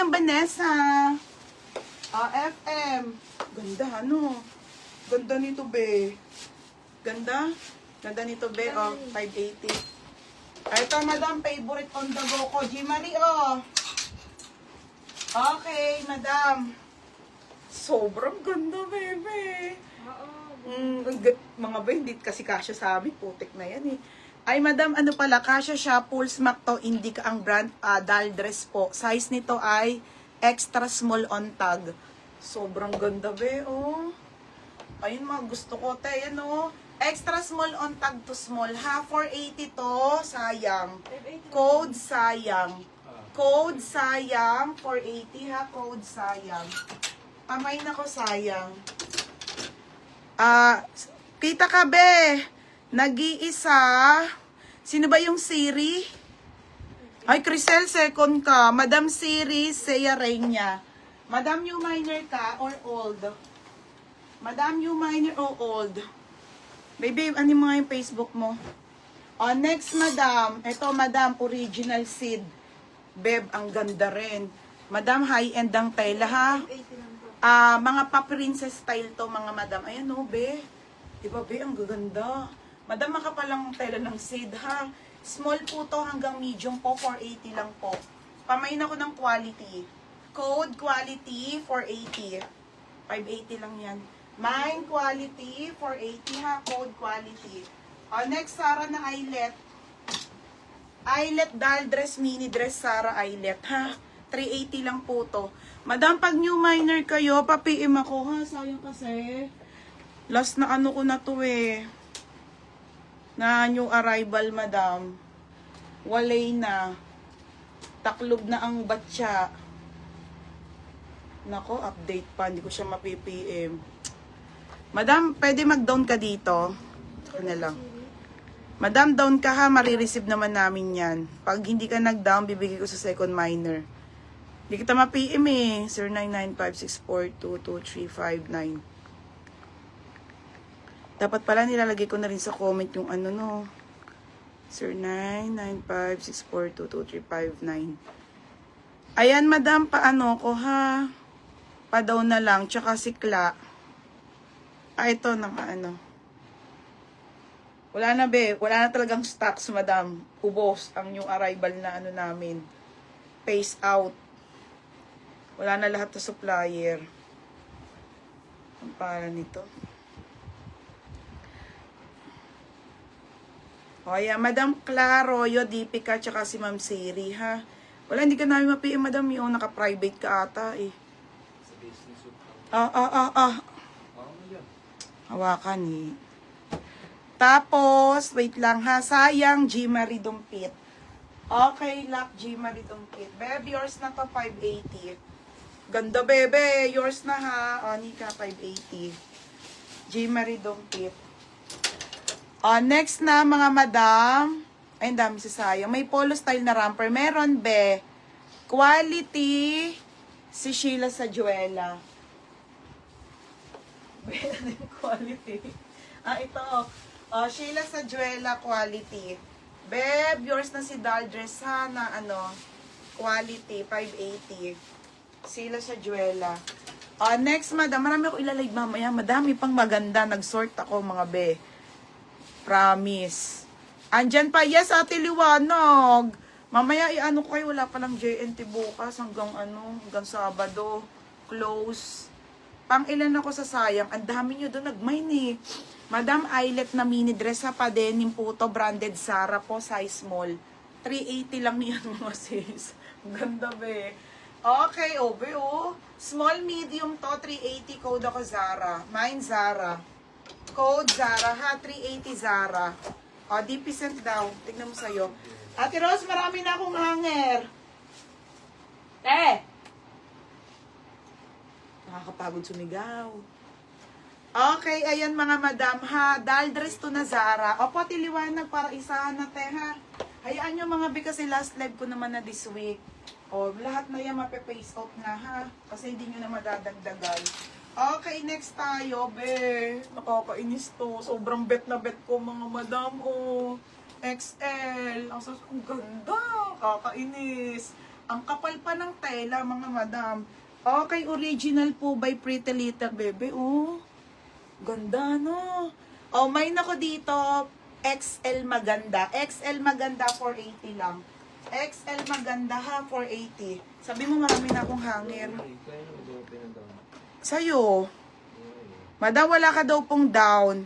Madam Vanessa. FM. Ganda, ano? Ganda nito, be. Ganda? Ganda nito, be. 580. Ito, madam, favorite on the go ko. G. Marie, Okay, madam. Sobrang ganda, bebe. Mga ba, hindi kasi kasya sa amin. Putik na yan, eh. Ay, madam, ano pala, kasya siya. Full smack to. Indica ang brand. Doll dress po. Size nito ay extra small on tag. Sobrang ganda, be, Ayun, mga gusto ko, te. Yan, Extra small on tag to small, ha? 480 to. Sayang. Code sayang. Code sayang. 480, ha? Code sayang. Kamay na ko, sayang. Kita ka, be. Nag-iisa. Sino ba yung Siri? Ay, Crisel, second ka. Madam Siri, Seya Reina. Madam, you minor ka or old? Madam, you minor or old? Baby, ano mga yung Facebook mo? Next, madam. Ito, madam, original seed. Beb, ang ganda rin. Madam, high-end ang tela, ha? Mga pa-princess style to, mga madam. Ayan, be. Diba, be, ang gaganda. Madam, makapalang tela ng seed, ha? Small po to hanggang medium po, 480 lang po. Pamain ako ng quality. Code quality, 480. 580 lang yan. Mine quality, 480 ha. Code quality. Next, Sarah na eyelet. Eyelet doll dress, mini dress, Sarah eyelet ha. 380 lang po to. Madam, pag new minor kayo, pa-PM ako ha. Sayang kasi. Last na ano ko na to eh. Na new arrival, madam. Walay na. Taklob na ang batya. Nako, update pa. Hindi ko siya mapi-PM. Madam, pwede mag-down ka dito. Saka na lang. Madam, down ka ha. Marireceive naman namin yan. Pag hindi ka nag-down, bibigay ko sa second minor. Hindi kita ma-PM eh. 099564222359. Dapat pala nilalagay ko na rin sa comment yung ano no. 099564222359. Ayan, madam, paano ko ha? Pa-down na lang. Tsaka sikla. Ito na ano. Wala na, be. Wala na talagang stocks, madam. Ubos ang yung arrival na ano namin. Phase out. Wala na lahat ng supplier. Ang para nito. O, yeah, Madam Claro, yo, Dipika, tsaka si Ma'am Siri, ha? Wala, hindi ka namin ma-PM, madam. Yung naka-private ka ata, eh. Hawakan, eh. Tapos, wait lang, ha? Sayang, G. Marie Dumpit. Okay, lock G. Marie Dumpit. Bebe, yours na to, 580. Ganda, bebe. Yours na, ha? Nika, 580. G. Marie Dumpit. Next na, mga madam. Ay, ang dami sayang. May polo style na romper. Meron, be. Quality. Si Sheila Sajuela. Be, ano yung quality? Ito. Sheila Sajuela quality. Beb, yours na si doll dress, ha? Na ano, quality, 580. Sheila Sajuela. Next, madam. Marami ako ilalive mamaya. Madami pang maganda. Nag-sort ako, mga be. Promise. Andyan pa, yes, Ate Liwanag. Mamaya, i-ano ko kayo, wala pa lang JNT bukas hanggang ano, hanggang Sabado. Close. Pang ilan ako sa sayang. Ang dami nyo doon nag-mine eh. Madam, eyelet na mini dress ha pa denim po to. Branded Zara po, size small. 380 lang yan mga sis. Ganda be. Okay, be Small medium to, 380. Code ako Zara. Mine Zara. Code Zara ha, 380 Zara. DP daw. Tignan mo sa'yo. Ate Rose, marami na akong hanger. Nakakapagod sumigaw. Okay, ayan mga madam ha. Doll dress to na Zara. Opo, tiliwanag para isahan na te ha. Hayaan nyo mga bi kasi last live ko naman na this week. Lahat na yan mape-face off na ha. Kasi hindi nyo na madadagdagan. Okay, next tayo, be. Nakakainis to. Sobrang bet na bet ko, mga madam. XL. Ang ganda. Kakainis. Ang kapal pa ng tela, mga madam. Okay, original po by Pretty Little Baby. Oh, ganda, no? Oh, may nako dito. XL maganda. XL maganda, 480 lang. XL maganda ha, 480. Sabi mo marami na akong hanger. Sa'yo. Madam, wala ka daw pong down.